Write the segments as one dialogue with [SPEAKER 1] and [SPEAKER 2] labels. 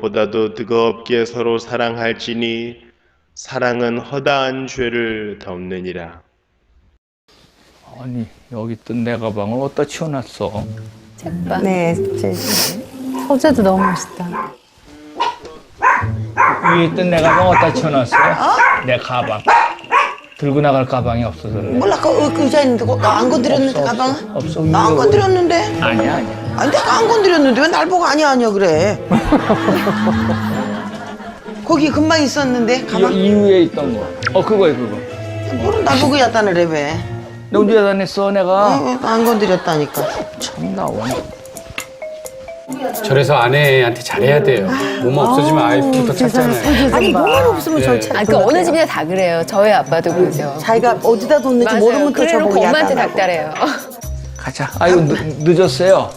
[SPEAKER 1] 무엇보다도 뜨겁게 서로 사랑할지니 사랑은 허다한 죄를 덮느니라.
[SPEAKER 2] 아니 여기 있던 내 가방을 어디다 치워놨어?
[SPEAKER 3] 네, 소재도 너무 멋있다.
[SPEAKER 2] 위에 있던 내 가방 어디다 치워놨어? 내 가방. 들고 나갈 가방이 없어서 그래.
[SPEAKER 4] 몰라, 그 의자 있는데 나 안 건드렸는데
[SPEAKER 2] 없어,
[SPEAKER 4] 가방은?
[SPEAKER 2] 없어.
[SPEAKER 4] 나 안 건드렸는데?
[SPEAKER 2] 아니야.
[SPEAKER 4] 아니 내가 안 건드렸는데 왜 날 보고 아니야 그래? 거기 금방 있었는데 가방?
[SPEAKER 2] 이 위에 있던 거. 그거야 그거.
[SPEAKER 4] 뭐를 날 보고 야단을 해 왜?
[SPEAKER 2] 너 언제 야단했어 내가?
[SPEAKER 4] 안 건드렸다니까.
[SPEAKER 2] 참 나와.
[SPEAKER 5] 저래서 아내한테 잘해야 돼요. 뭐만 없어지면 아이부터 찾잖아요.
[SPEAKER 3] 아니, 뭐만 없으면 절
[SPEAKER 6] 아, 그 어느 집이나 다 그래요. 저희 아빠도 그러죠.
[SPEAKER 4] 자기가 어디다 뒀는지
[SPEAKER 6] 맞아요.
[SPEAKER 4] 모르면 또
[SPEAKER 6] 그래놓고
[SPEAKER 4] 저보고
[SPEAKER 6] 엄마한테
[SPEAKER 4] 야단하고.
[SPEAKER 6] 닥달해요.
[SPEAKER 2] 가자. 아이고 늦었어요.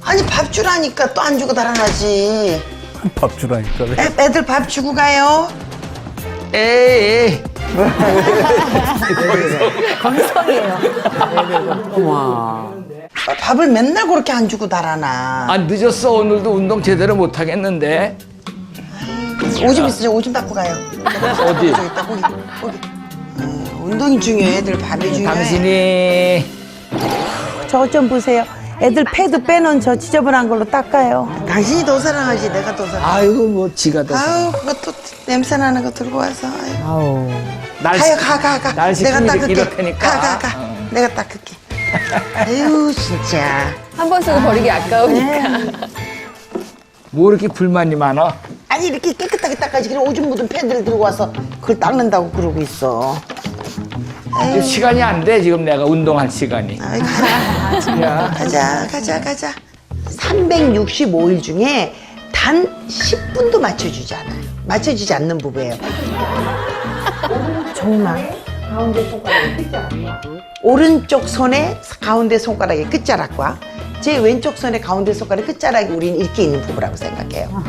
[SPEAKER 4] 아니 밥 주라니까 또 안 주고 달아나지.
[SPEAKER 7] 밥 주라니까.
[SPEAKER 4] 애들 밥 주고 가요.
[SPEAKER 2] 에이.
[SPEAKER 4] 밥을 맨날 그렇게 안 주고 달아나.
[SPEAKER 2] 아 늦었어. 오늘도 운동 제대로 못 하겠는데.
[SPEAKER 4] 오줌 있으죠? 오줌 닦고 가요.
[SPEAKER 2] 어디?
[SPEAKER 4] 저기 있다 거기. 운동이 중요해. 애들 밥이 중요해.
[SPEAKER 2] 당신이
[SPEAKER 3] 저것 좀 보세요. 애들 패드 빼놓은 저 지저분한 걸로 닦아요.
[SPEAKER 4] 당신이 더 사랑하지 내가 더 사랑해.
[SPEAKER 2] 아이고 뭐 지가 더.
[SPEAKER 4] 아우 그것도 냄새 나는 거 들고 와서. 아유.
[SPEAKER 2] 날씨
[SPEAKER 4] 가요 가.
[SPEAKER 2] 날씨
[SPEAKER 4] 내가
[SPEAKER 2] 이
[SPEAKER 4] 닦을게.
[SPEAKER 2] 이렇다니까.
[SPEAKER 4] 가. 내가 닦을게. 아유 진짜.
[SPEAKER 6] 한 번 쓰고 버리기 아까우니까.
[SPEAKER 2] 뭐 이렇게 불만이 많아?
[SPEAKER 4] 아니 이렇게 깨끗하게 닦아야지. 그냥 오줌 묻은 패드를 들고 와서 그걸 닦는다고 그러고 있어.
[SPEAKER 2] 시간이 안 돼 지금 내가 운동할 시간이.
[SPEAKER 4] 아이, 가자. 365일 중에 단 10분도 맞춰주지 않아요. 맞춰주지 않는 부부예요.
[SPEAKER 3] 정말.
[SPEAKER 4] 오른쪽 손의 가운데 손가락의 끝자락과 제 왼쪽 손의 가운데 손가락 끝자락이 우린 이렇게 있는 부부라고 생각해요.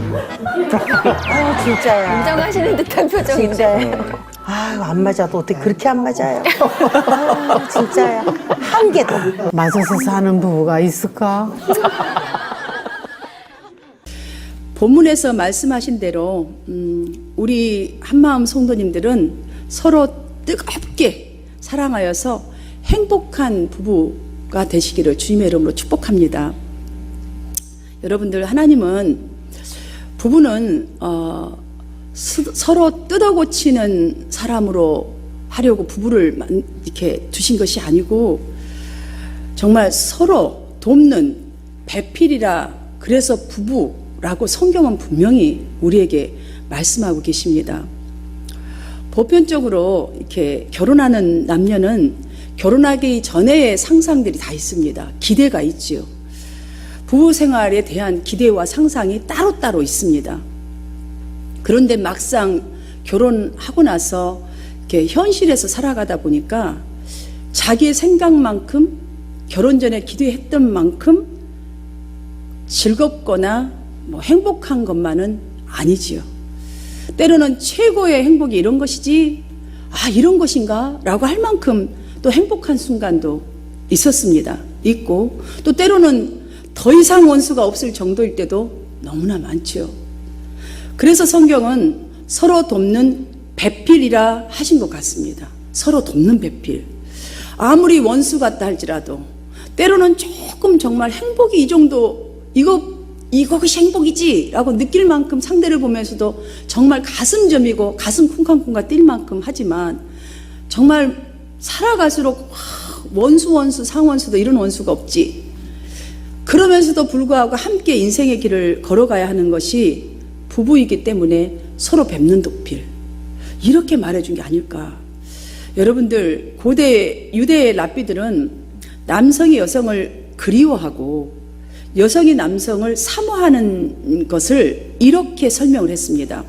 [SPEAKER 3] 진짜야.
[SPEAKER 6] 인정하시는 듯한 표정인데.
[SPEAKER 3] 진짜예요. 아유, 안 맞아도 어떻게 그렇게 안 맞아요. 아유, 진짜야. 한 개도.
[SPEAKER 8] 맞아서 사는 부부가 있을까?
[SPEAKER 9] 본문에서 말씀하신 대로 우리 한마음 성도님들은 서로 뜨겁게 사랑하여서 행복한 부부가 되시기를 주님의 이름으로 축복합니다. 여러분들, 하나님은 부부는 서로 뜯어고치는 사람으로 하려고 부부를 이렇게 두신 것이 아니고 정말 서로 돕는 배필이라 그래서 부부라고 성경은 분명히 우리에게 말씀하고 계십니다. 보편적으로 이렇게 결혼하는 남녀는 결혼하기 전에의 상상들이 다 있습니다. 기대가 있지요. 부부 생활에 대한 기대와 상상이 따로따로 있습니다. 그런데 막상 결혼하고 나서 이렇게 현실에서 살아가다 보니까 자기의 생각만큼 결혼 전에 기대했던 만큼 즐겁거나 뭐 행복한 것만은 아니지요. 때로는 최고의 행복이 이런 것이지, 이런 것인가? 라고 할 만큼 또 행복한 순간도 있었습니다. 있고, 또 때로는 더 이상 원수가 없을 정도일 때도 너무나 많죠. 그래서 성경은 서로 돕는 배필이라 하신 것 같습니다. 서로 돕는 배필. 아무리 원수 같다 할지라도 때로는 조금 정말 행복이 이 정도, 이것이 행복이지 라고 느낄 만큼 상대를 보면서도 정말 가슴 저미고 가슴 쿵쾅쿵쾅 뛸 만큼 하지만 정말 살아갈수록 원수 상원수도 이런 원수가 없지. 그러면서도 불구하고 함께 인생의 길을 걸어가야 하는 것이 부부이기 때문에 서로 뵙는 도필, 이렇게 말해준 게 아닐까. 여러분들, 고대 유대의 랍비들은 남성이 여성을 그리워하고 여성이 남성을 사모하는 것을 이렇게 설명을 했습니다.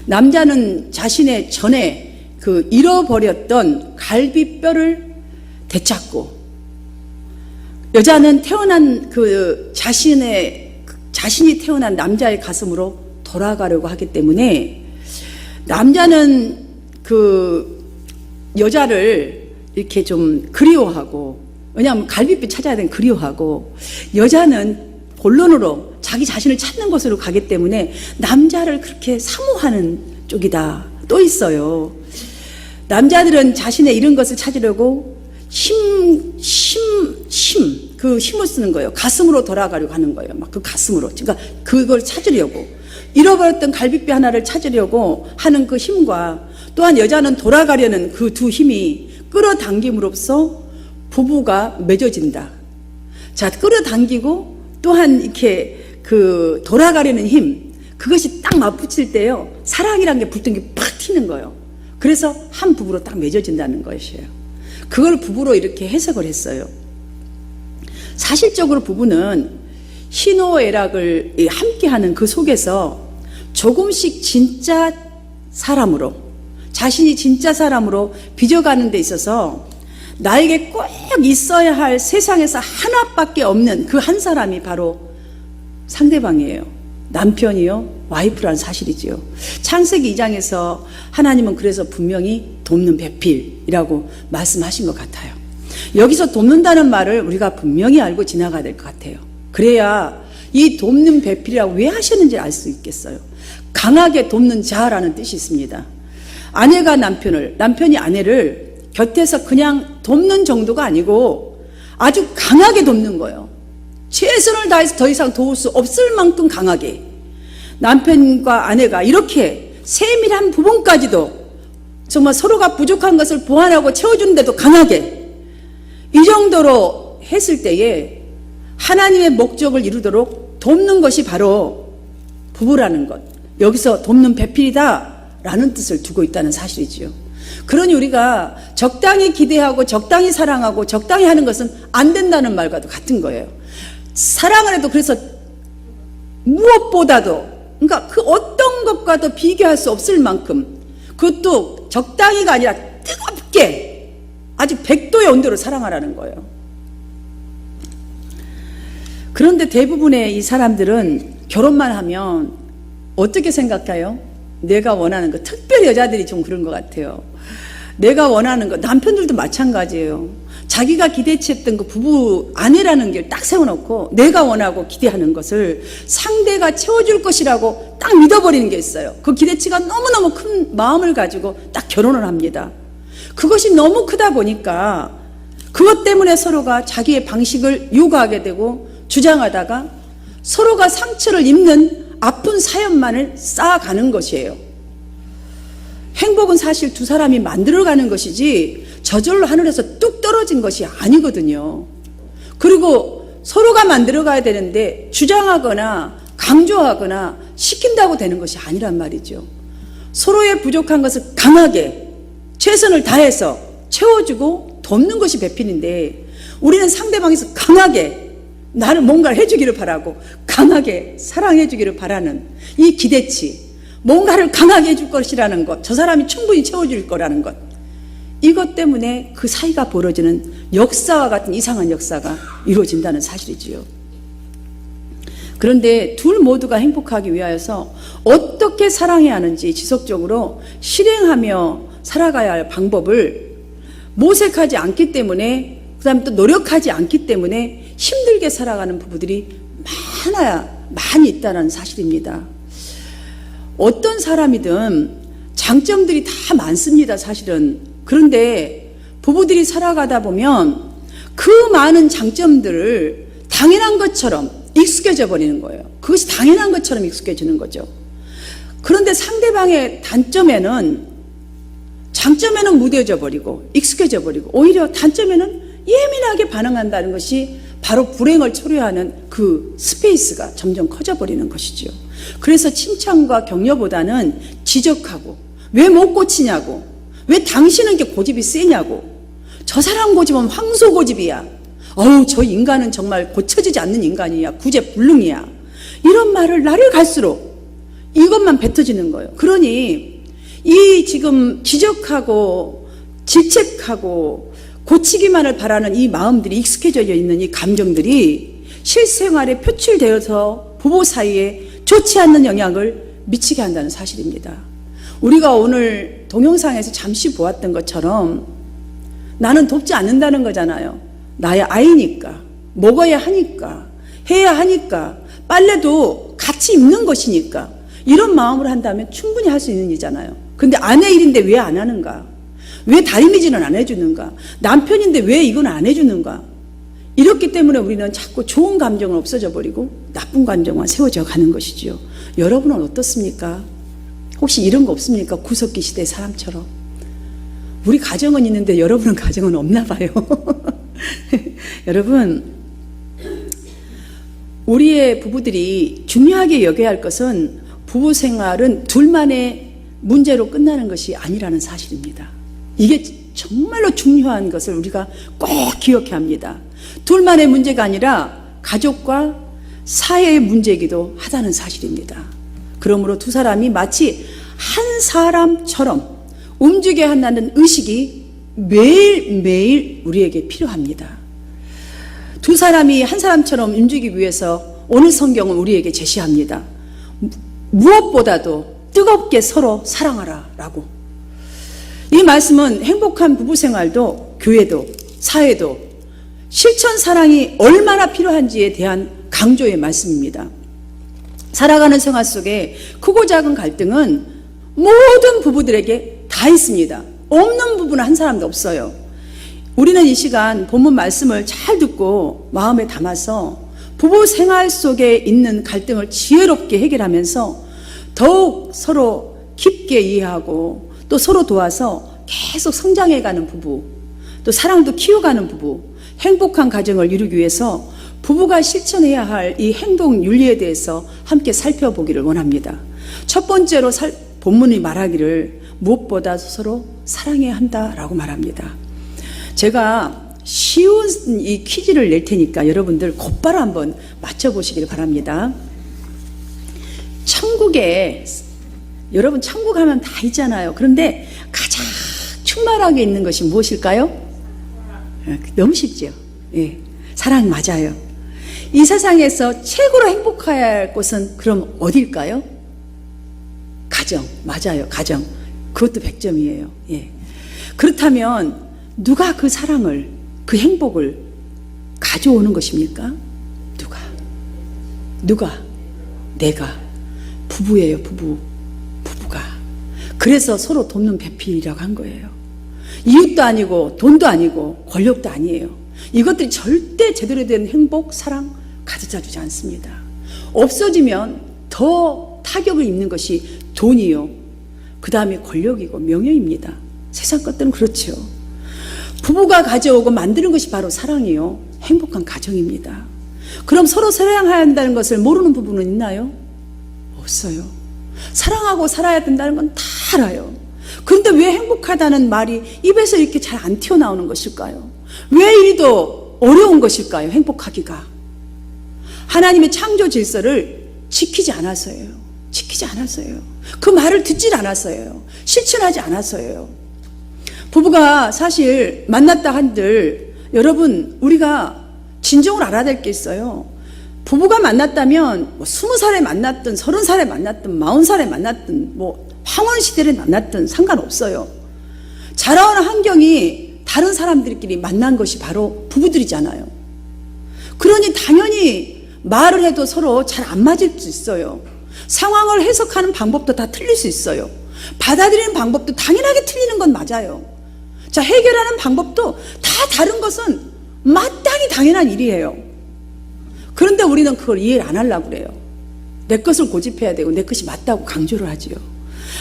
[SPEAKER 9] 남자는 자신의 전에 그 잃어버렸던 갈비뼈를 되찾고, 여자는 태어난 자신이 태어난 남자의 가슴으로 돌아가려고 하기 때문에, 남자는 그 여자를 이렇게 좀 그리워하고, 왜냐하면 갈비뼈 찾아야 되는 그리워하고, 여자는 본론으로 자기 자신을 찾는 곳으로 가기 때문에 남자를 그렇게 사모하는 쪽이다. 또 있어요. 남자들은 자신의 이런 것을 찾으려고 그 힘을 쓰는 거예요. 가슴으로 돌아가려고 하는 거예요. 막 그 가슴으로. 그러니까 그걸 찾으려고. 잃어버렸던 갈비뼈 하나를 찾으려고 하는 그 힘과 또한 여자는 돌아가려는 그 두 힘이 끌어당김으로써 부부가 맺어진다. 자, 끌어당기고 또한 이렇게 그 돌아가려는 힘, 그것이 딱 맞붙일 때요, 사랑이라는 게 불끈 게 팍 튀는 거예요. 그래서 한 부부로 딱 맺어진다는 것이에요. 그걸 부부로 이렇게 해석을 했어요. 사실적으로 부부는 희노애락을 함께하는 그 속에서 조금씩 진짜 사람으로, 자신이 진짜 사람으로 빚어가는 데 있어서 나에게 꼭 있어야 할 세상에서 하나밖에 없는 그 한 사람이 바로 상대방이에요. 남편이요, 와이프라는 사실이지요. 창세기 2장에서 하나님은 그래서 분명히 돕는 배필이라고 말씀하신 것 같아요. 여기서 돕는다는 말을 우리가 분명히 알고 지나가야 될 것 같아요. 그래야 이 돕는 배필이라고 왜 하셨는지 알 수 있겠어요. 강하게 돕는 자라는 뜻이 있습니다. 아내가 남편이 아내를 곁에서 그냥 돕는 정도가 아니고 아주 강하게 돕는 거예요. 최선을 다해서 더 이상 도울 수 없을 만큼 강하게. 남편과 아내가 이렇게 세밀한 부분까지도 정말 서로가 부족한 것을 보완하고 채워주는데도 강하게, 이 정도로 했을 때에 하나님의 목적을 이루도록 돕는 것이 바로 부부라는 것, 여기서 돕는 배필이다 라는 뜻을 두고 있다는 사실이지요. 그러니 우리가 적당히 기대하고 적당히 사랑하고 적당히 하는 것은 안 된다는 말과도 같은 거예요. 사랑을 해도 그래서 무엇보다도, 그러니까 그 어떤 것과도 비교할 수 없을 만큼, 그것도 적당히가 아니라 뜨겁게 아주 100도의 온도로 사랑하라는 거예요. 그런데 대부분의 이 사람들은 결혼만 하면 어떻게 생각해요? 내가 원하는 거, 특별히 여자들이 좀 그런 것 같아요. 내가 원하는 거, 남편들도 마찬가지예요. 자기가 기대치 했던 그 부부 아내라는 길 딱 세워놓고 내가 원하고 기대하는 것을 상대가 채워줄 것이라고 딱 믿어버리는 게 있어요. 그 기대치가 너무너무 큰 마음을 가지고 딱 결혼을 합니다. 그것이 너무 크다 보니까 그것 때문에 서로가 자기의 방식을 요구하게 되고 주장하다가 서로가 상처를 입는 아픈 사연만을 쌓아가는 것이에요. 행복은 사실 두 사람이 만들어가는 것이지 저절로 하늘에서 뚝 떨어진 것이 아니거든요. 그리고 서로가 만들어가야 되는데 주장하거나 강조하거나 시킨다고 되는 것이 아니란 말이죠. 서로의 부족한 것을 강하게 최선을 다해서 채워주고 돕는 것이 배필인데, 우리는 상대방에서 강하게 나를 뭔가를 해주기를 바라고 강하게 사랑해주기를 바라는 이 기대치, 뭔가를 강하게 해줄 것이라는 것, 저 사람이 충분히 채워줄 거라는 것, 이것 때문에 그 사이가 벌어지는 역사와 같은 이상한 역사가 이루어진다는 사실이지요. 그런데 둘 모두가 행복하기 위하여서 어떻게 사랑해야 하는지 지속적으로 실행하며 살아가야 할 방법을 모색하지 않기 때문에, 그 다음에 또 노력하지 않기 때문에 힘들게 살아가는 부부들이 많이 있다는 사실입니다. 어떤 사람이든 장점들이 다 많습니다, 사실은. 그런데 부부들이 살아가다 보면 그 많은 장점들을 당연한 것처럼 익숙해져 버리는 거예요. 그것이 당연한 것처럼 익숙해지는 거죠. 그런데 상대방의 장점에는 무뎌져 버리고 익숙해져 버리고, 오히려 단점에는 예민하게 반응한다는 것이 바로 불행을 초래하는 그 스페이스가 점점 커져 버리는 것이죠. 그래서 칭찬과 격려보다는 지적하고, 왜 못 고치냐고, 왜 당신은 이렇게 고집이 세냐고, 저 사람 고집은 황소 고집이야, 저 인간은 정말 고쳐지지 않는 인간이야, 구제불능이야, 이런 말을 날을 갈수록 이것만 뱉어지는 거예요. 그러니 이 지금 지적하고 질책하고 고치기만을 바라는 이 마음들이 익숙해져 있는 이 감정들이 실생활에 표출되어서 부부 사이에 좋지 않는 영향을 미치게 한다는 사실입니다. 우리가 오늘 동영상에서 잠시 보았던 것처럼 나는 돕지 않는다는 거잖아요. 나의 아이니까, 먹어야 하니까, 해야 하니까, 빨래도 같이 입는 것이니까 이런 마음으로 한다면 충분히 할 수 있는 일이잖아요. 근데 아내 일인데 왜 안 하는가? 왜 다리미질은 안 해주는가? 남편인데 왜 이건 안 해주는가? 이렇기 때문에 우리는 자꾸 좋은 감정은 없어져 버리고 나쁜 감정만 세워져 가는 것이지요. 여러분은 어떻습니까? 혹시 이런 거 없습니까? 구석기 시대 사람처럼. 우리 가정은 있는데 여러분은 가정은 없나 봐요. 여러분, 우리의 부부들이 중요하게 여겨야 할 것은 부부 생활은 둘만의 문제로 끝나는 것이 아니라는 사실입니다. 이게 정말로 중요한 것을 우리가 꼭 기억해야 합니다. 둘만의 문제가 아니라 가족과 사회의 문제이기도 하다는 사실입니다. 그러므로 두 사람이 마치 한 사람처럼 움직여야 한다는 의식이 매일매일 우리에게 필요합니다. 두 사람이 한 사람처럼 움직이기 위해서 오늘 성경은 우리에게 제시합니다. 무엇보다도 뜨겁게 서로 사랑하라 라고. 이 말씀은 행복한 부부 생활도 교회도 사회도 실천 사랑이 얼마나 필요한지에 대한 강조의 말씀입니다. 살아가는 생활 속에 크고 작은 갈등은 모든 부부들에게 다 있습니다. 없는 부부는 한 사람도 없어요. 우리는 이 시간 본문 말씀을 잘 듣고 마음에 담아서 부부 생활 속에 있는 갈등을 지혜롭게 해결하면서 더욱 서로 깊게 이해하고 또 서로 도와서 계속 성장해가는 부부, 또 사랑도 키워가는 부부, 행복한 가정을 이루기 위해서 부부가 실천해야 할 이 행동 윤리에 대해서 함께 살펴보기를 원합니다. 첫 번째로 본문이 말하기를 무엇보다 서로 사랑해야 한다라고 말합니다. 제가 쉬운 이 퀴즈를 낼 테니까 여러분들 곧바로 한번 맞춰보시길 바랍니다. 천국에, 여러분 천국 하면 다 있잖아요. 그런데 가장 충만하게 있는 것이 무엇일까요? 너무 쉽죠? 예, 사랑 맞아요. 이 세상에서 최고로 행복해야 할 곳은 그럼 어딜까요? 가정, 맞아요. 가정. 그것도 100점이에요. 예. 그렇다면 누가 그 사랑을, 그 행복을 가져오는 것입니까? 누가? 내가. 부부예요, 부부가. 그래서 서로 돕는 배필이라고 한 거예요. 이웃도 아니고 돈도 아니고 권력도 아니에요. 이것들이 절대 제대로 된 행복, 사랑 가져다 주지 않습니다. 없어지면 더 타격을 입는 것이 돈이요, 그 다음에 권력이고 명예입니다. 세상 것들은 그렇죠. 부부가 가져오고 만드는 것이 바로 사랑이요, 행복한 가정입니다. 그럼 서로 사랑해야 한다는 것을 모르는 부부는 있나요? 없어요. 사랑하고 살아야 된다는 건 다 알아요. 그런데 왜 행복하다는 말이 입에서 이렇게 잘 안 튀어나오는 것일까요? 왜 이리도 어려운 것일까요? 행복하기가. 하나님의 창조 질서를 지키지 않아서예요. 그 말을 듣질 않아서예요. 실천하지 않아서예요. 부부가 사실 만났다 한들 여러분, 우리가 진정을 알아야 될 게 있어요. 부부가 만났다면 20살에 만났든 30살에 만났든 40살에 만났든 황혼시대에 만났든 상관없어요. 자라오는 환경이 다른 사람들끼리 만난 것이 바로 부부들이잖아요. 그러니 당연히 말을 해도 서로 잘 안 맞을 수 있어요. 상황을 해석하는 방법도 다 틀릴 수 있어요. 받아들이는 방법도 당연하게 틀리는 건 맞아요. 자, 해결하는 방법도 다 다른 것은 마땅히 당연한 일이에요. 그런데 우리는 그걸 이해를 안 하려고 그래요. 내 것을 고집해야 되고 내 것이 맞다고 강조를 하지요.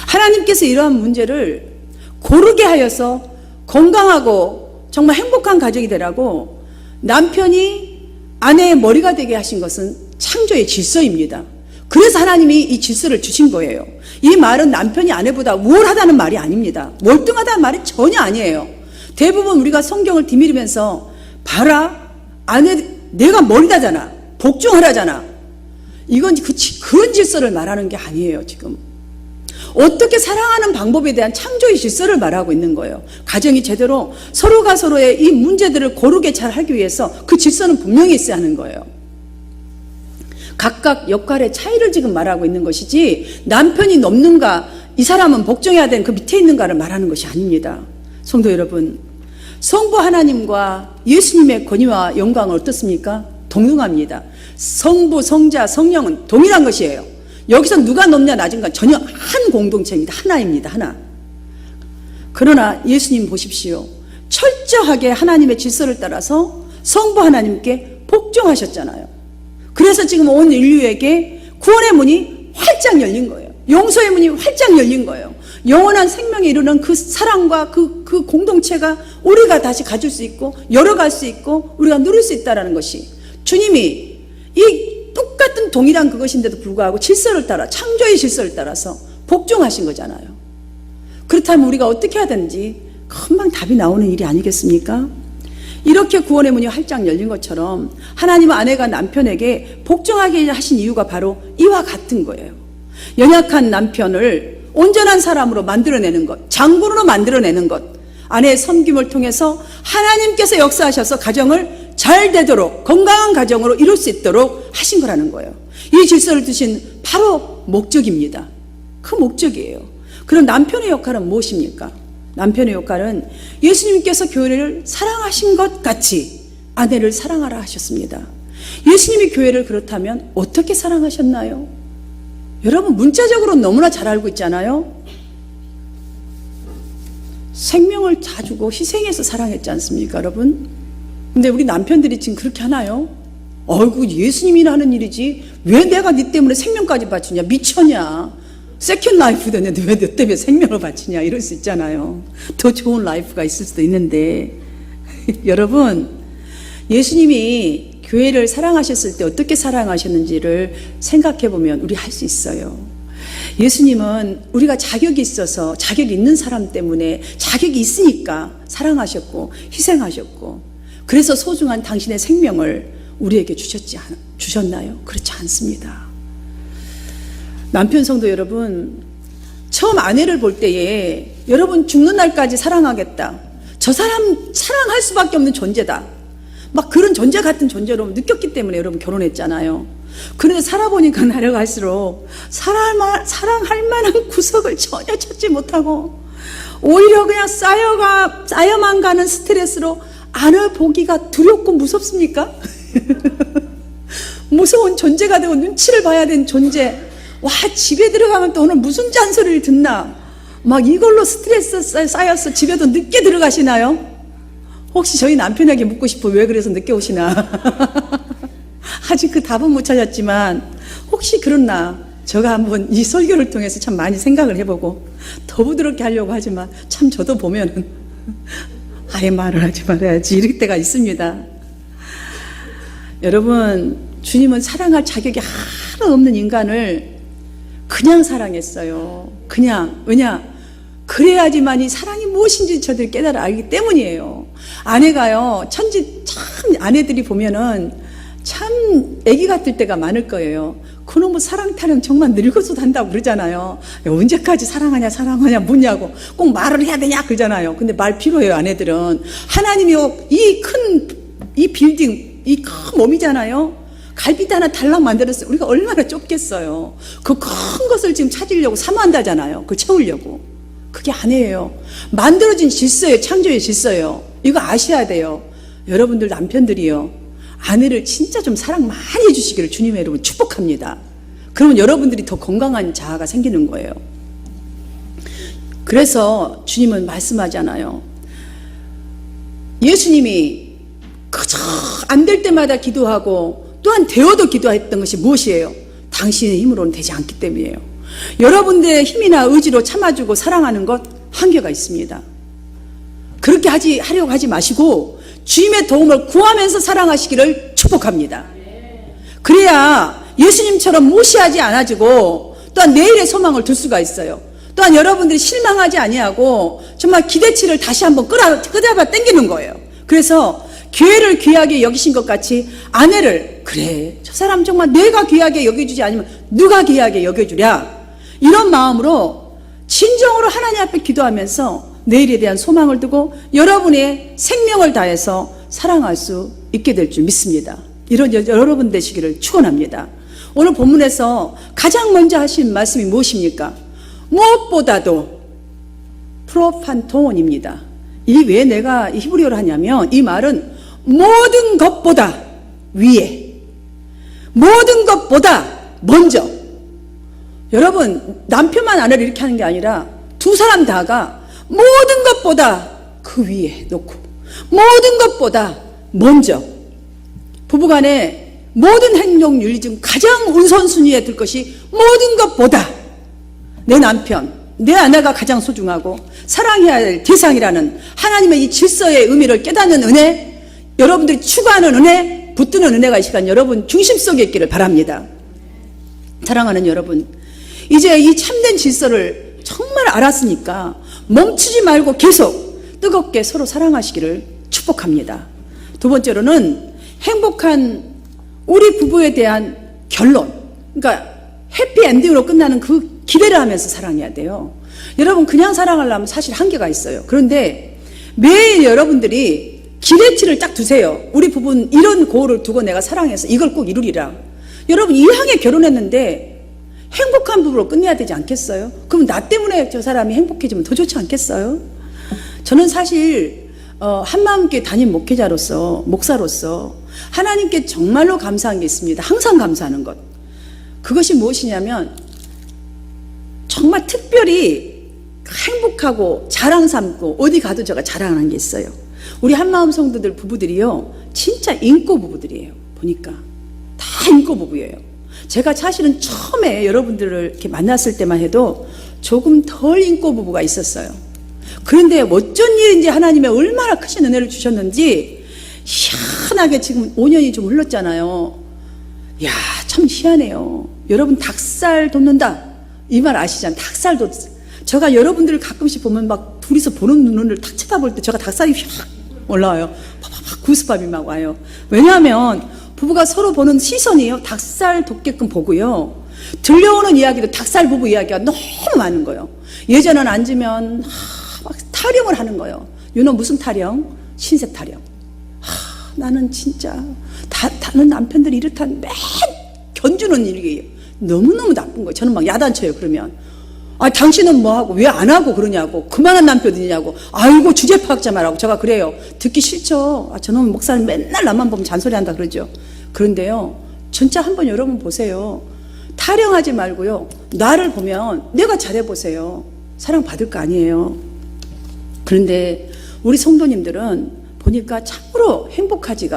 [SPEAKER 9] 하나님께서 이러한 문제를 고르게 하여서 건강하고 정말 행복한 가족이 되라고 남편이 아내의 머리가 되게 하신 것은 창조의 질서입니다. 그래서 하나님이 이 질서를 주신 거예요. 이 말은 남편이 아내보다 우월하다는 말이 아닙니다. 월등하다는 말이 전혀 아니에요. 대부분 우리가 성경을 디미르면서 봐라, 아내 내가 머리다잖아, 복종하라잖아, 이건 그런 질서를 말하는 게 아니에요. 지금 어떻게 사랑하는 방법에 대한 창조의 질서를 말하고 있는 거예요. 가정이 제대로 서로가 서로의 이 문제들을 고르게 잘 하기 위해서 그 질서는 분명히 있어야 하는 거예요. 각각 역할의 차이를 지금 말하고 있는 것이지 남편이 넘는가, 이 사람은 복종해야 되는 그 밑에 있는가를 말하는 것이 아닙니다. 성도 여러분, 성부 하나님과 예수님의 권위와 영광은 어떻습니까? 동등합니다. 성부, 성자, 성령은 동일한 것이에요. 여기서 누가 높냐 낮은가 전혀 한 공동체입니다. 하나입니다. 하나. 그러나 예수님 보십시오. 철저하게 하나님의 질서를 따라서 성부 하나님께 복종하셨잖아요. 그래서 지금 온 인류에게 구원의 문이 활짝 열린 거예요. 용서의 문이 활짝 열린 거예요. 영원한 생명에 이르는 그 사랑과 그 공동체가 우리가 다시 가질 수 있고 열어갈 수 있고 우리가 누릴 수 있다는 것이 주님이 이 똑같은 동일한 그것인데도 불구하고 질서를 따라 창조의 질서를 따라서 복종하신 거잖아요. 그렇다면 우리가 어떻게 해야 되는지 금방 답이 나오는 일이 아니겠습니까? 이렇게 구원의 문이 활짝 열린 것처럼 하나님은 아내가 남편에게 복종하게 하신 이유가 바로 이와 같은 거예요. 연약한 남편을 온전한 사람으로 만들어내는 것, 장군으로 만들어내는 것, 아내의 섬김을 통해서 하나님께서 역사하셔서 가정을 잘 되도록 건강한 가정으로 이룰 수 있도록 하신 거라는 거예요. 이 질서를 두신 바로 목적입니다. 그 목적이에요. 그럼 남편의 역할은 무엇입니까? 남편의 역할은 예수님께서 교회를 사랑하신 것 같이 아내를 사랑하라 하셨습니다. 예수님이 교회를 그렇다면 어떻게 사랑하셨나요? 여러분 문자적으로 너무나 잘 알고 있잖아요. 생명을 다 주고 희생해서 사랑했지 않습니까, 여러분? 근데 우리 남편들이 지금 그렇게 하나요? 어이구, 예수님이 하는 일이지 왜 내가 네 때문에 생명까지 바치냐, 미쳤냐, 세컨 라이프 되는데 왜 너 때문에 생명을 바치냐, 이럴 수 있잖아요. 더 좋은 라이프가 있을 수도 있는데 여러분, 예수님이 교회를 사랑하셨을 때 어떻게 사랑하셨는지를 생각해 보면 우리 할 수 있어요. 예수님은 우리가 자격이 있어서, 자격이 있는 사람 때문에 자격이 있으니까 사랑하셨고 희생하셨고, 그래서 소중한 당신의 생명을 우리에게 주셨나요? 그렇지 않습니다. 남편 성도 여러분, 처음 아내를 볼 때에 여러분 죽는 날까지 사랑하겠다, 저 사람 사랑할 수밖에 없는 존재다, 막 그런 존재 같은 존재로 느꼈기 때문에 여러분 결혼했잖아요. 그런데 살아보니까 내려갈수록 사랑할 만한 구석을 전혀 찾지 못하고 오히려 그냥 쌓여만 가는 스트레스로 아내 보기가 두렵고 무섭습니까? 무서운 존재가 되고 눈치를 봐야 되는 존재. 와, 집에 들어가면 또 오늘 무슨 잔소리를 듣나, 막 이걸로 스트레스 쌓여서 집에도 늦게 들어가시나요? 혹시 저희 남편에게 묻고 싶어, 왜 그래서 늦게 오시나? 아직 그 답은 못 찾았지만 혹시 그렇나 제가 한번 이 설교를 통해서 참 많이 생각을 해보고 더 부드럽게 하려고 하지만 참 저도 보면은 아예 말을 하지 말아야지 이럴 때가 있습니다. 여러분, 주님은 사랑할 자격이 하나 없는 인간을 그냥 사랑했어요. 그냥. 왜냐? 그래야지만 이 사랑이 무엇인지 저들이 깨달아 알기 때문이에요. 아내가요, 참 아내들이 보면은 참 애기 같을 때가 많을 거예요. 그놈의 사랑 타령 정말 늙어서도 한다고 그러잖아요. 언제까지 사랑하냐 묻냐고 꼭 말을 해야 되냐 그러잖아요. 근데 말 필요해요. 아내들은 하나님이 이 빌딩, 이 큰 몸이잖아요. 갈비대 하나 달랑 만들었어요. 우리가 얼마나 좁겠어요. 그 큰 것을 지금 찾으려고 사모한다잖아요. 그걸 채우려고. 그게 아니에요. 만들어진 질서예요. 창조의 질서예요. 이거 아셔야 돼요. 여러분들 남편들이요, 아내를 진짜 좀 사랑 많이 해주시기를 주님의 이름으로 축복합니다. 그러면 여러분들이 더 건강한 자아가 생기는 거예요. 그래서 주님은 말씀하잖아요. 예수님이 그저 안 될 때마다 기도하고 또한 되어도 기도했던 것이 무엇이에요? 당신의 힘으로는 되지 않기 때문이에요. 여러분들의 힘이나 의지로 참아주고 사랑하는 것 한계가 있습니다. 그렇게 하려고 하지 마시고 주님의 도움을 구하면서 사랑하시기를 축복합니다. 그래야 예수님처럼 무시하지 않아지고 또한 내일의 소망을 둘 수가 있어요. 또한 여러분들이 실망하지 아니하고 정말 기대치를 다시 한번 끄잡아 당기는 거예요. 그래서 교회를 귀하게 여기신 것 같이 아내를, 그래, 저 사람 정말 내가 귀하게 여겨주지 않으면 누가 귀하게 여겨주랴, 이런 마음으로 진정으로 하나님 앞에 기도하면서 내일에 대한 소망을 두고 여러분의 생명을 다해서 사랑할 수 있게 될 줄 믿습니다. 이런 여러분 되시기를 축원합니다. 오늘 본문에서 가장 먼저 하신 말씀이 무엇입니까? 무엇보다도 프로판톤입니다. 이 왜 내가 히브리어를 하냐면 이 말은 모든 것보다 위에, 모든 것보다 먼저. 여러분, 남편만 아내를 이렇게 하는 게 아니라 두 사람 다가 모든 것보다 그 위에 놓고 모든 것보다 먼저 부부간의 모든 행동윤리 중 가장 우선순위에 들 것이 모든 것보다 내 남편, 내 아내가 가장 소중하고 사랑해야 할 대상이라는 하나님의 이 질서의 의미를 깨닫는 은혜, 여러분들이 추구하는 은혜, 붙드는 은혜가 이 시간 여러분 중심 속에 있기를 바랍니다. 사랑하는 여러분, 이제 이 참된 질서를 정말 알았으니까 멈추지 말고 계속 뜨겁게 서로 사랑하시기를 축복합니다. 두 번째로는 행복한 우리 부부에 대한 결론, 그러니까 해피엔딩으로 끝나는 그 기대를 하면서 사랑해야 돼요. 여러분, 그냥 사랑하려면 사실 한계가 있어요. 그런데 매일 여러분들이 기대치를 딱 두세요. 우리 부부는 이런 고를 두고 내가 사랑해서 이걸 꼭 이루리라. 여러분, 이 향에 결혼했는데 행복한 부부로 끝내야 되지 않겠어요? 그럼 나 때문에 저 사람이 행복해지면 더 좋지 않겠어요? 저는 사실 한마음교회 담임 목사로서 하나님께 정말로 감사한 게 있습니다. 항상 감사하는 것. 그것이 무엇이냐면 정말 특별히 행복하고 자랑 삼고 어디 가도 제가 자랑하는 게 있어요. 우리 한마음 성도들 부부들이요, 진짜 인꼬 부부들이에요. 보니까 다 인꼬 부부예요. 제가 사실은 처음에 여러분들을 이렇게 만났을 때만 해도 조금 덜 인꼬 부부가 있었어요. 그런데 어쩐 일인지 하나님의 얼마나 크신 은혜를 주셨는지 희한하게 지금 5년이 좀 흘렀잖아요. 야, 참 희한해요. 여러분, 닭살 돋는다 이 말 아시잖아요. 닭살 돋. 제가 여러분들을 가끔씩 보면 막 둘이서 보는 눈을 탁 쳐다볼 때 제가 닭살이 확 올라와요. 팍팍팍 구스밥이 막 와요. 왜냐하면 부부가 서로 보는 시선이요, 닭살 돋게끔 보고요, 들려오는 이야기도 닭살 부부 이야기가 너무 많은 거예요. 예전엔 앉으면 막 타령을 하는 거예요. 유노 무슨 타령? 신세 타령. 나는 진짜 다른 남편들이 이렇다는 맨 견주는 일이에요. 너무너무 나쁜 거예요. 저는 막 야단쳐요. 그러면 당신은 뭐하고 왜 안 하고 그러냐고, 그만한 남편이냐고, 아이고 주제 파악자 말하고. 제가 그래요. 듣기 싫죠. 저놈 목사는 맨날 나만 보면 잔소리한다 그러죠. 그런데요, 진짜 한번 여러분 보세요. 타령하지 말고요, 나를 보면 내가 잘해보세요. 사랑받을 거 아니에요. 그런데 우리 성도님들은 보니까 참으로 행복하기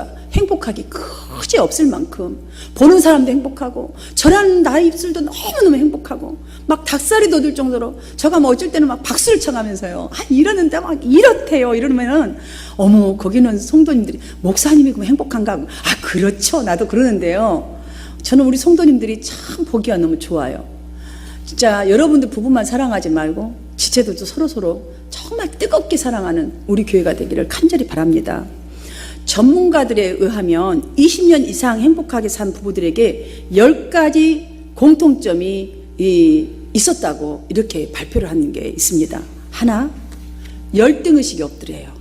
[SPEAKER 9] 그지 없을 만큼 보는 사람도 행복하고 저런 나의 입술도 너무너무 행복하고 막 닭살이 돋을 정도로 제가 뭐 어쩔 때는 막 박수를 쳐가면서요, 이러는데 막 이렇대요. 이러면은 어머, 거기는 성도님들이 목사님이 그럼 행복한가 하고, 그렇죠, 나도 그러는데요, 저는 우리 성도님들이 참 보기가 너무 좋아요. 진짜 여러분들 부부만 사랑하지 말고 지체들도 서로서로 정말 뜨겁게 사랑하는 우리 교회가 되기를 간절히 바랍니다. 전문가들에 의하면 20년 이상 행복하게 산 부부들에게 10가지 공통점이 있었다고 이렇게 발표를 하는 게 있습니다. 하나, 열등의식이 없더래요.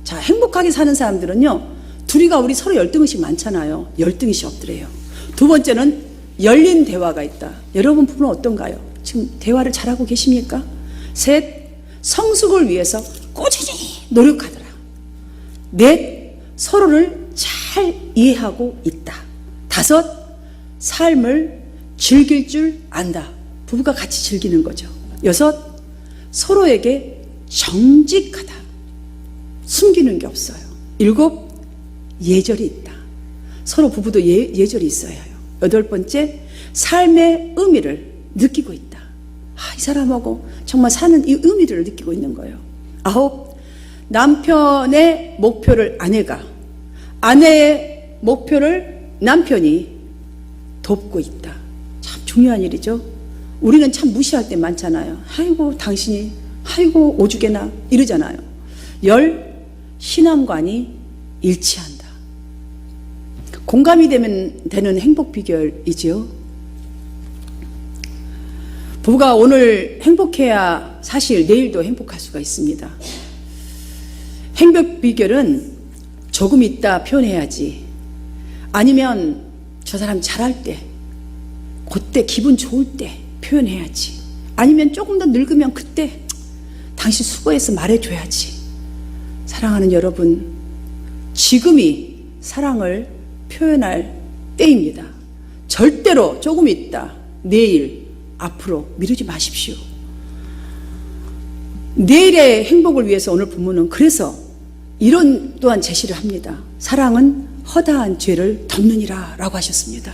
[SPEAKER 9] 자, 행복하게 사는 사람들은요, 둘이가 우리 서로 열등의식 많잖아요. 열등의식 없더래요. 두 번째는 열린 대화가 있다. 여러분 부부는 어떤가요? 지금 대화를 잘하고 계십니까? 셋, 성숙을 위해서 꾸준히 노력하더라. 넷, 서로를 잘 이해하고 있다. 다섯, 삶을 즐길 줄 안다. 부부가 같이 즐기는 거죠. 여섯, 서로에게 정직하다. 숨기는 게 없어요. 일곱, 예절이 있다. 서로 부부도 예절이 있어야 해요. 여덟 번째, 삶의 의미를 느끼고 있다. 이 사람하고 정말 사는 이 의미를 느끼고 있는 거예요. 아홉, 남편의 목표를 아내가, 아내의 목표를 남편이 돕고 있다. 참 중요한 일이죠. 우리는 참 무시할 때 많잖아요. 아이고 당신이, 아이고 오죽에나 이러잖아요. 열, 신앙관이 일치한다. 공감이 되는 행복 비결이지요. 부부가 오늘 행복해야 사실 내일도 행복할 수가 있습니다. 행복 비결은 조금 있다 표현해야지, 아니면 저 사람 잘할 때, 그때 기분 좋을 때 표현해야지, 아니면 조금 더 늙으면 그때 당신 수고해서 말해줘야지. 사랑하는 여러분, 지금이 사랑을 표현할 때입니다. 절대로 조금 있다, 내일, 앞으로 미루지 마십시오. 내일의 행복을 위해서 오늘 부모는 그래서 이런 또한 제시를 합니다. 사랑은 허다한 죄를 덮느니라 라고 하셨습니다.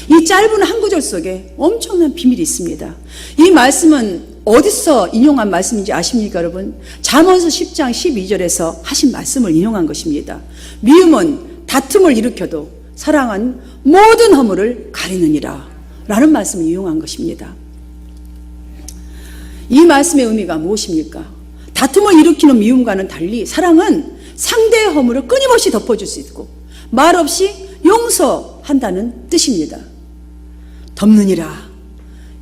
[SPEAKER 9] 이 짧은 한 구절 속에 엄청난 비밀이 있습니다. 이 말씀은 어디서 인용한 말씀인지 아십니까, 여러분? 잠언서 10장 12절에서 하신 말씀을 인용한 것입니다. 미움은 다툼을 일으켜도 사랑은 모든 허물을 가리느니라 라는 말씀을 인용한 것입니다. 이 말씀의 의미가 무엇입니까? 다툼을 일으키는 미움과는 달리 사랑은 상대의 허물을 끊임없이 덮어줄 수 있고 말없이 용서한다는 뜻입니다. 덮느니라.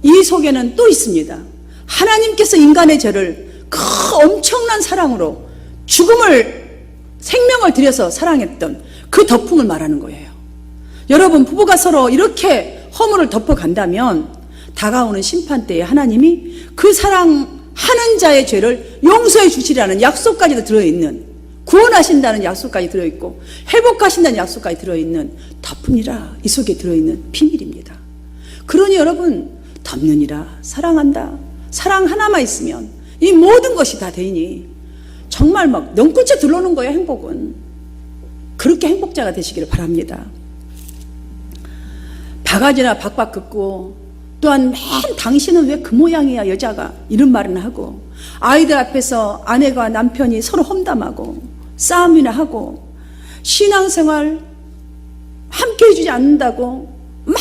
[SPEAKER 9] 이 속에는 또 있습니다. 하나님께서 인간의 죄를 그 엄청난 사랑으로 생명을 들여서 사랑했던 그 덮음을 말하는 거예요. 여러분, 부부가 서로 이렇게 허물을 덮어간다면 다가오는 심판 때에 하나님이 그 사랑하는 자의 죄를 용서해 주시라는 약속까지도 들어있는, 구원하신다는 약속까지 들어있고 회복하신다는 약속까지 들어있는 덮음이라, 이 속에 들어있는 비밀입니다. 그러니 여러분, 덮느니라, 사랑한다, 사랑 하나만 있으면 이 모든 것이 다 되니 정말 막 넌끝에 들러오는 거예요. 행복은. 그렇게 행복자가 되시기를 바랍니다. 바가지나 박박 긋고 또한 맨 당신은 왜 그 모양이야 여자가, 이런 말은 하고, 아이들 앞에서 아내가 남편이 서로 험담하고 싸움이나 하고, 신앙생활 함께 해주지 않는다고 막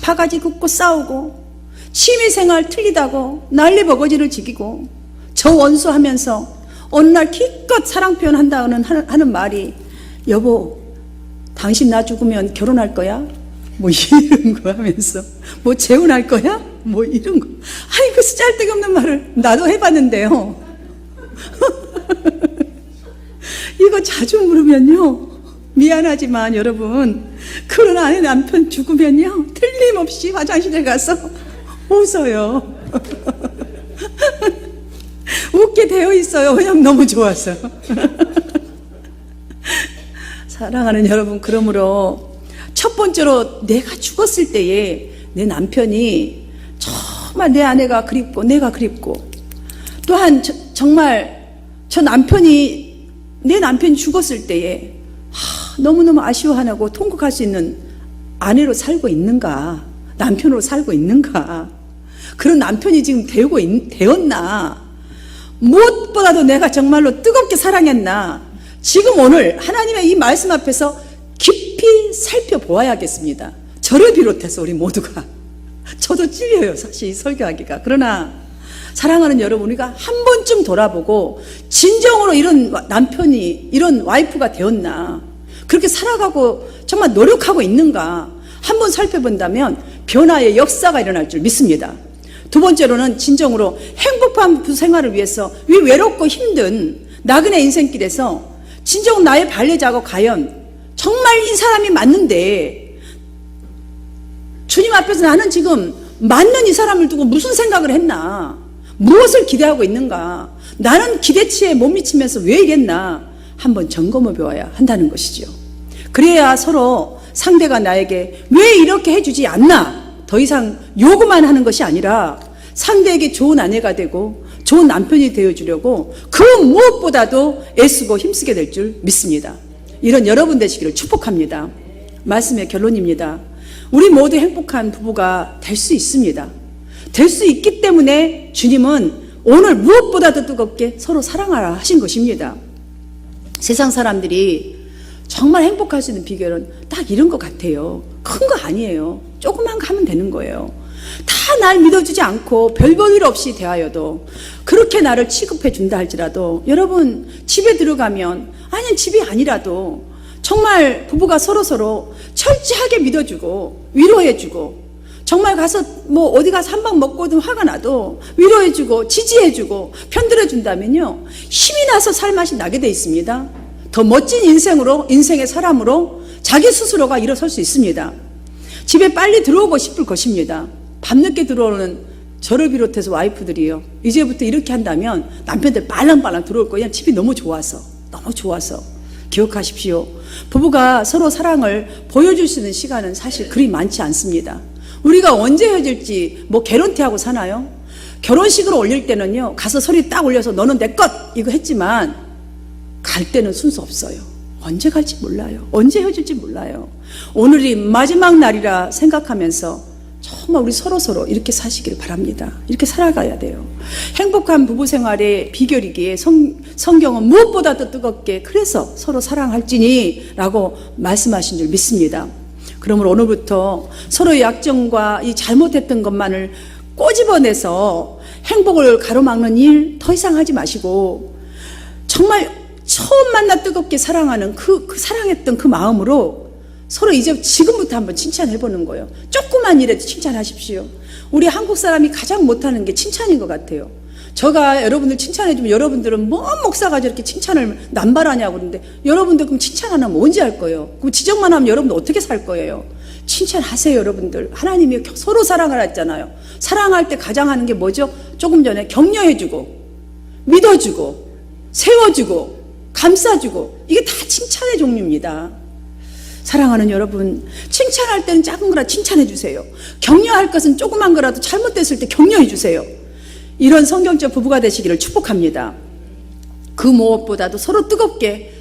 [SPEAKER 9] 바가지 긋고 싸우고, 취미생활 틀리다고 난리 버거지를 지기고, 저 원수하면서 어느 날 기껏 사랑 표현한다는 하는 말이, 여보 당신 나 죽으면 결혼할 거야? 뭐 이런 거 하면서, 뭐 재혼할 거야? 뭐 이런 거. 아이고 쓰잘데없는 말을 나도 해봤는데요. 이거 자주 물으면요, 미안하지만 여러분, 그런 아내 남편 죽으면요 틀림없이 화장실에 가서 웃어요. 웃게 되어 있어요. 왜냐면 너무 좋아서. 사랑하는 여러분, 그러므로 첫 번째로 내가 죽었을 때에 내 남편이 정말 내 아내가 그립고 내가 그립고, 또한 정말 내 남편이 죽었을 때에 너무너무 아쉬워하고 통곡할 수 있는 아내로 살고 있는가, 남편으로 살고 있는가, 그런 남편이 지금 되었나, 무엇보다도 내가 정말로 뜨겁게 사랑했나, 지금 오늘 하나님의 이 말씀 앞에서 깊이 살펴보아야겠습니다. 저를 비롯해서 우리 모두가. 저도 찔려요, 사실 이 설교하기가. 그러나 사랑하는 여러분, 우리가 한 번쯤 돌아보고 진정으로 이런 남편이, 이런 와이프가 되었나, 그렇게 살아가고 정말 노력하고 있는가 한번 살펴본다면 변화의 역사가 일어날 줄 믿습니다. 두 번째로는 진정으로 행복한 부 생활을 위해서 이 외롭고 힘든 나그네 인생길에서 진정 나의 발레자고 과연 정말 이 사람이 맞는데, 주님 앞에서 나는 지금 맞는 이 사람을 두고 무슨 생각을 했나, 무엇을 기대하고 있는가, 나는 기대치에 못 미치면서 왜 이랬나 한번 점검해 보아야 한다는 것이죠. 그래야 서로 상대가 나에게 왜 이렇게 해주지 않나 더 이상 요구만 하는 것이 아니라 상대에게 좋은 아내가 되고 좋은 남편이 되어주려고 그 무엇보다도 애쓰고 힘쓰게 될 줄 믿습니다. 이런 여러분 되시기를 축복합니다. 말씀의 결론입니다. 우리 모두 행복한 부부가 될 수 있습니다. 될 수 있기 때문에 주님은 오늘 무엇보다도 뜨겁게 서로 사랑하라 하신 것입니다. 세상 사람들이 정말 행복할 수 있는 비결은 딱 이런 것 같아요. 큰 거 아니에요. 조그만 거 하면 되는 거예요. 다 날 믿어주지 않고 별 볼 없이 대하여도, 그렇게 나를 취급해 준다 할지라도, 여러분 집에 들어가면, 아니 집이 아니라도 정말 부부가 서로서로 철저하게 믿어주고 위로해주고, 정말 가서 뭐 어디 가서 한 방 먹고든 화가 나도 위로해주고 지지해주고 편들어준다면요, 힘이 나서 살맛이 나게 돼 있습니다. 더 멋진 인생의 사람으로 자기 스스로가 일어설 수 있습니다. 집에 빨리 들어오고 싶을 것입니다. 밤늦게 들어오는 저를 비롯해서 와이프들이요, 이제부터 이렇게 한다면 남편들 빨랑빨랑 들어올 거예요. 집이 너무 좋아서 기억하십시오. 부부가 서로 사랑을 보여줄 수 있는 시간은 사실 그리 많지 않습니다. 우리가 언제 헤어질지 뭐 개런티하고 사나요? 결혼식으로 올릴 때는요, 가서 소리 딱 올려서 너는 내 것! 이거 했지만 갈 때는 순서 없어요. 언제 갈지 몰라요. 언제 헤어질지 몰라요. 오늘이 마지막 날이라 생각하면서 정말 우리 서로서로 이렇게 사시기를 바랍니다. 이렇게 살아가야 돼요. 행복한 부부 생활의 비결이기에 성경은 무엇보다도 뜨겁게 그래서 서로 사랑할지니 라고 말씀하신 줄 믿습니다. 그러므로 오늘부터 서로의 약점과 이 잘못했던 것만을 꼬집어내서 행복을 가로막는 일 더 이상 하지 마시고 정말 처음 만나 뜨겁게 사랑하는 사랑했던 그 마음으로 서로 이제 지금부터 한번 칭찬해보는 거예요. 조그만 일에도 칭찬하십시오. 우리 한국 사람이 가장 못하는 게 칭찬인 것 같아요. 제가 여러분들 칭찬해주면 여러분들은 뭔 목사가 저렇게 칭찬을 남발하냐고 그러는데 여러분들 그럼 칭찬 안 하면 언제 할 거예요? 그럼 지적만 하면 여러분들 어떻게 살 거예요? 칭찬하세요, 여러분들. 하나님이 서로 사랑을 했잖아요. 사랑할 때 가장 하는 게 뭐죠? 조금 전에 격려해주고 믿어주고 세워주고 감싸주고 이게 다 칭찬의 종류입니다. 사랑하는 여러분, 칭찬할 때는 작은 거라 칭찬해 주세요. 격려할 것은 조그만 거라도 잘못됐을 때 격려해 주세요. 이런 성경적 부부가 되시기를 축복합니다. 그 무엇보다도 서로 뜨겁게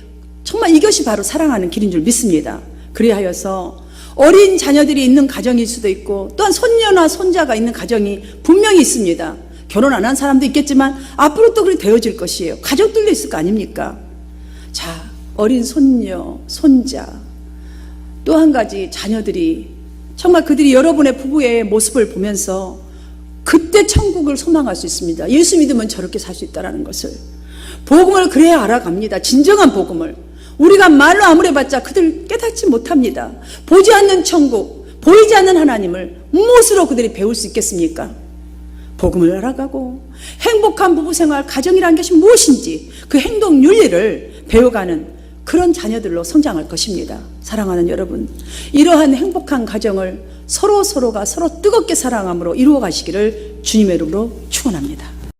[SPEAKER 9] 정말 이것이 바로 사랑하는 길인 줄 믿습니다. 그리하여서 어린 자녀들이 있는 가정일 수도 있고 또한 손녀나 손자가 있는 가정이 분명히 있습니다. 결혼 안 한 사람도 있겠지만 앞으로 또 그렇게 되어질 것이에요. 가족들도 있을 거 아닙니까? 자, 어린 손녀, 손자, 또 한 가지 자녀들이 정말 그들이 여러분의 부부의 모습을 보면서 그때 천국을 소망할 수 있습니다. 예수 믿으면 저렇게 살 수 있다는 것을. 복음을 그래야 알아갑니다. 진정한 복음을. 우리가 말로 아무리 해봤자 그들 깨닫지 못합니다. 보지 않는 천국, 보이지 않는 하나님을 무엇으로 그들이 배울 수 있겠습니까? 복음을 알아가고 행복한 부부생활, 가정이라는 것이 무엇인지 그 행동 윤리를 배워가는 그런 자녀들로 성장할 것입니다. 사랑하는 여러분, 이러한 행복한 가정을 서로가 서로 뜨겁게 사랑함으로 이루어 가시기를 주님의 이름으로 축원합니다.